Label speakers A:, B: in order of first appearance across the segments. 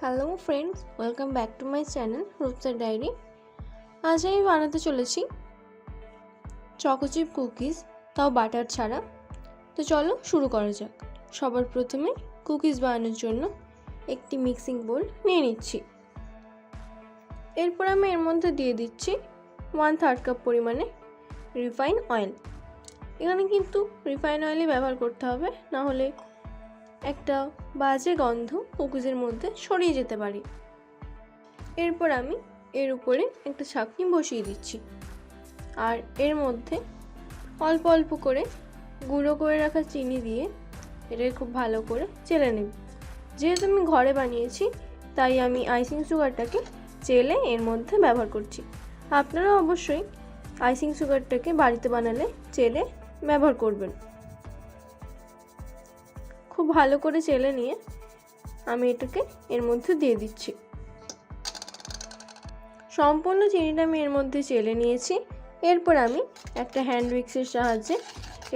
A: Hello friends, welcome back to my channel রূপসার diary. আজ আমি বানাতে চলেছি চকোচিপ কুকিজ, তাও বাটার ছাড়া। তো চলো শুরু করা যাক। সবার প্রথমে কুকিজ বানানোর জন্য একটি মিক্সিং বোল নিয়ে নিচ্ছি। এরপর আমি এর মধ্যে দিয়ে দিচ্ছি 1/3 কাপ পরিমাণে রিফাইন অয়েল। এখানে কিন্তু রিফাইন অয়েলই ব্যবহার করতে হবে, না হলে একটা বাজে গন্ধ কুকিজের মধ্যে ছড়িয়ে যেতে পারে। এরপর আমি এর উপরে একটা ছাঁকনি বসিয়ে দিচ্ছি, আর এর মধ্যে অল্প অল্প করে গুঁড়ো করে রাখা চিনি দিয়ে এটাকে খুব ভালো করে চেলে নেব। যেহেতু আমি ঘরে বানিয়েছি, তাই আমি আইসিং সুগারটাকে চেলে এর মধ্যে ব্যবহার করছি। আপনারা অবশ্যই আইসিং সুগারটাকে বাড়িতে বানালে চেলে ব্যবহার করবেন। খুব ভালো করে চেলে নিয়ে আমি এটাকে এর মধ্যে দিয়ে দিচ্ছি। সম্পূর্ণ চিনিটা আমি এর মধ্যে চেলে নিয়েছি। এরপর আমি একটা হ্যান্ড উইক্সের সাহায্যে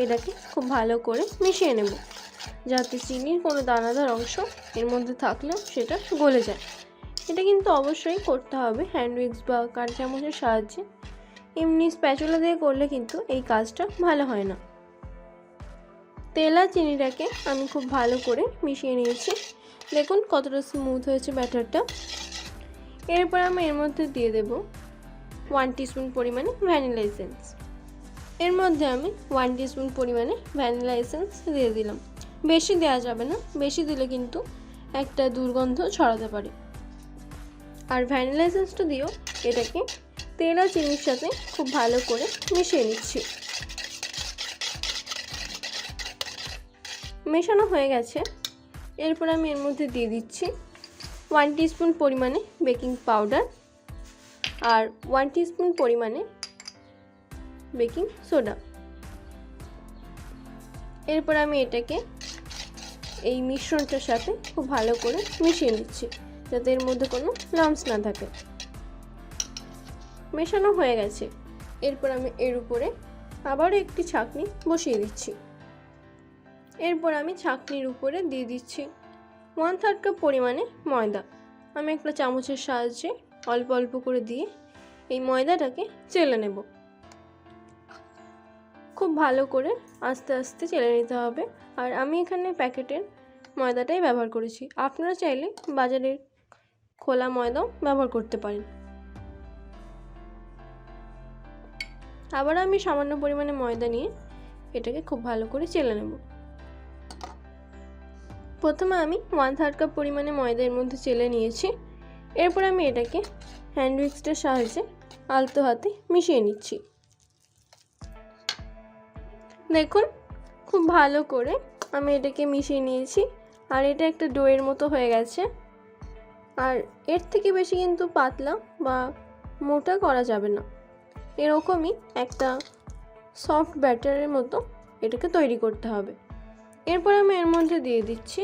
A: এটাকে খুব ভালো করে মিশিয়ে নেব, যাতে চিনির কোনো দানাদার অংশ এর মধ্যে থাকলেও সেটা গলে যায়। এটা কিন্তু অবশ্যই করতে হবে হ্যান্ড উইক্স বা কাঁটা চামচের সাহায্যে। এমনি স্প্যাচুলা দিয়ে করলে কিন্তু এই কাজটা ভালো হয় না। তেল আর চিনিটাকে আমি খুব ভালো করে মিশিয়ে নিয়েছি। দেখুন কতটা স্মুথ হয়েছে ব্যাটারটা। এরপর আমি এর মধ্যে দিয়ে দেব 1 টিস্পুন পরিমাণে ভ্যানিলা এসেন্স। এর মধ্যে আমি 1 টিস্পুন পরিমাণে ভ্যানিলা এসেন্স দিয়ে দিলাম। বেশি দেওয়া যাবে না, বেশি দিলে কিন্তু একটা দুর্গন্ধ ছড়াতে পারে। আর ভ্যানিলা এসেন্সটা দিয়েও এটাকে তেল আর চিনির সাথে খুব ভালো করে মিশিয়ে নিচ্ছি। মেশানো হয়ে গেছে। এরপর আমি এর মধ্যে দিয়ে দিচ্ছি 1 টিস্পুন পরিমাণে বেকিং পাউডার আর 1 টিস্পুন পরিমাণে বেকিং সোডা। এরপর আমি এটাকে এই মিশ্রণটার সাথে খুব ভালো করে মিশিয়ে নিচ্ছি, যাতে এর মধ্যে কোনো লাম্পস না থাকে। মেশানো হয়ে গেছে। এরপর আমি এর উপরে আবারও একটি ছাঁকনি বসিয়ে দিচ্ছি। এরপর আমি ছাঁকনির উপরে দিয়ে দিচ্ছি 1/3 কাপ পরিমাণে ময়দা। আমি একটা চামচের সাহায্যে অল্প অল্প করে দিয়ে এই ময়দাটাকে চেলে নেব। খুব ভালো করে আস্তে আস্তে চেলে নিতে হবে। আর আমি এখানে প্যাকেটের ময়দাটাই ব্যবহার করেছি, আপনারা চাইলে বাজারের খোলা ময়দাও ব্যবহার করতে পারেন। আবার আমি সামান্য পরিমাণে ময়দা নিয়ে এটাকে খুব ভালো করে চেলে নেব। প্রথমে আমি 1/3 কাপ পরিমাণে ময়দা এর মধ্যে চেলে নিয়েছি। এরপর আমি এটাকে হ্যান্ড উইক্সটার সাহায্যে আলতো হাতে মিশিয়ে নিচ্ছি। দেখুন খুব ভালো করে আমি এটাকে মিশিয়ে নিয়েছি, আর এটা একটা ডোয়ের মতো হয়ে গেছে। আর এর থেকে বেশি কিন্তু পাতলা বা মোটা করা যাবে না, এরকমই একটা সফট ব্যাটারের মতো এটাকে তৈরি করতে হবে। এরপর আমি এর মধ্যে দিয়ে দিচ্ছি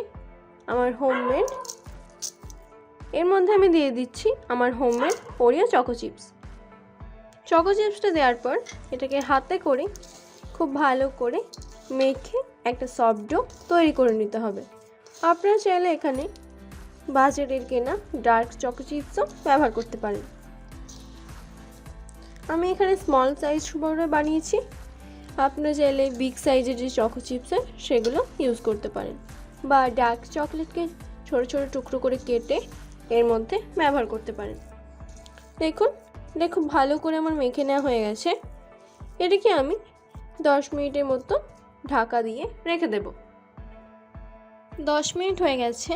A: আমার homemade Oreo choco chips. Choco চিপসটা দেওয়ার পর এটাকে হাতে করে খুব ভালো করে মেখে একটা সফট ডো তৈরি করে নিতে হবে। আপনারা চাইলে এখানে বাজারের কেনা ডার্ক চকো চিপসও ব্যবহার করতে পারেন। আমি এখানে স্মল সাইজ পাউডার বানিয়েছি, আপনারা চাইলে বিগ সাইজের যে চকো চিপস হয় সেগুলো ইউজ করতে পারেন, বা ডার্ক চকলেটকে ছোটো ছোটো টুকরো করে কেটে এর মধ্যে ব্যবহার করতে পারেন। দেখুন এটা খুব ভালো করে আমার মেখে নেওয়া হয়ে গেছে। এটাকে আমি 10 মিনিটের মতো ঢাকা দিয়ে রেখে দেব। 10 মিনিট হয়ে গেছে।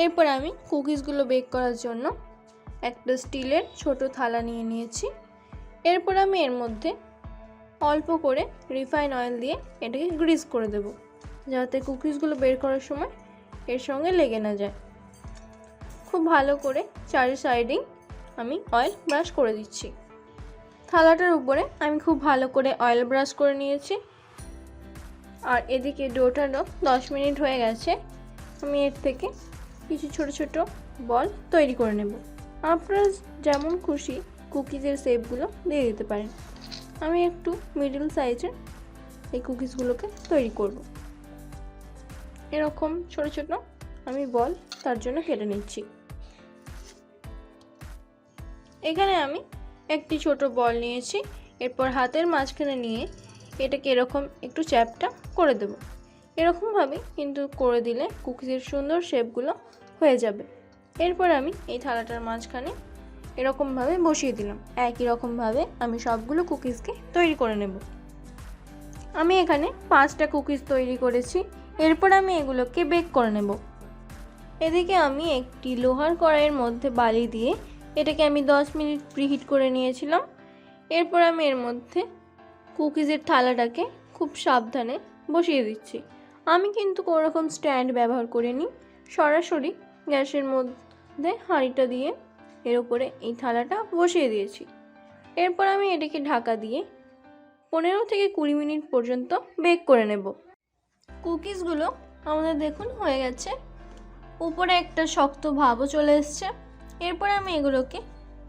A: এরপর আমি কুকিজগুলো বেক করার জন্য একটা স্টিলের ছোট থালা নিয়ে নিয়েছি। এরপর আমি এর মধ্যে অল্প করে রিফাইন অয়েল দিয়ে এটাকে গ্রিস করে দেব, যাতে কুকিজগুলো বের করার সময় এর সঙ্গে লেগে না যায়। খুব ভালো করে চারি সাইডেই আমি অয়েল ব্রাশ করে দিচ্ছি। থালাটার উপরে আমি খুব ভালো করে অয়েল ব্রাশ করে নিয়েছি। আর এদিকে ডোটারও 10 মিনিট হয়ে গেছে। আমি এর থেকে কিছু ছোট ছোট বল তৈরি করে নেব। আপনারা যেমন খুশি কুকিজের শেপগুলো দিয়ে দিতে পারেন। আমি একটু মিডল সাইজের এই কুকিজগুলোকে তৈরি করব। এরকম ছোট ছোট আমি বল তার জন্য কেটে নিচ্ছি। এখানে আমি একটি ছোট বল নিয়েছি। এরপর হাতের মাঝখানে নিয়ে এটাকে এরকম একটু চ্যাপটা করে দেব। এরকমভাবে কিন্তু করে দিলে কুকিজের সুন্দর শেপগুলো হয়ে যাবে। এরপর আমি এই থালাটার মাঝখানে এরকমভাবে বসিয়ে দিলাম। একই রকমভাবে আমি সবগুলো কুকিজকে তৈরি করে নেব। আমি এখানে 5টা কুকিজ তৈরি করেছি। এরপর আমি এগুলোকে বেক করে নেব। এদিকে আমি একটি লোহার কড়াইয়ের মধ্যে বালি দিয়ে এটাকে আমি 10 মিনিট প্রিহিট করে নিয়েছিলাম। এরপর আমি এর মধ্যে কুকিজের থালাটাকে খুব সাবধানে বসিয়ে দিচ্ছি। আমি কিন্তু কোনো রকম স্ট্যান্ড ব্যবহার করিনি, সরাসরি গ্যাসের মধ্যে হাঁড়িটা দিয়ে এর উপরে এই থালাটা বসিয়ে দিয়েছি। এরপর আমি এটাকে ঢাকা দিয়ে 15 থেকে 20 মিনিট পর্যন্ত বেক করে নেব। কুকিজগুলো আমাদের দেখুন হয়ে গেছে, উপরে একটা শক্ত ভাবও চলে এসছে। এরপর আমি এগুলোকে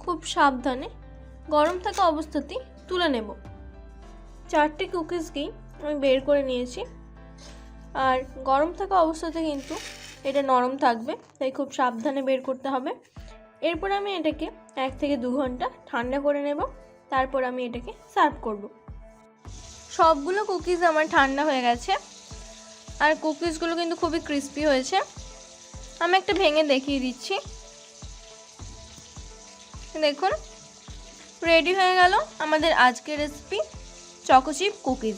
A: খুব সাবধানে গরম থাকা অবস্থাতেই তুলে নেব। 4টে কুকিজকেই আমি বের করে নিয়েছি। আর গরম থাকা অবস্থাতে কিন্তু এটা নরম থাকবে, তাই খুব সাবধানে বের করতে হবে। এরপর আমি এটাকে 1 থেকে 2 ঘন্টা ঠান্ডা করে নেব। তারপর আমি এটাকে সার্ভ করব। সবগুলো কুকিজ আমার ঠান্ডা হয়ে গেছে আর কুকিজগুলো কিন্তু খুবই ক্রিস্পি হয়েছে। আমি একটা ভেঙে দেখিয়ে দিচ্ছি। দেখুন রেডি হয়ে গেল আমাদের আজকের রেসিপি চকো চিপ কুকিজ।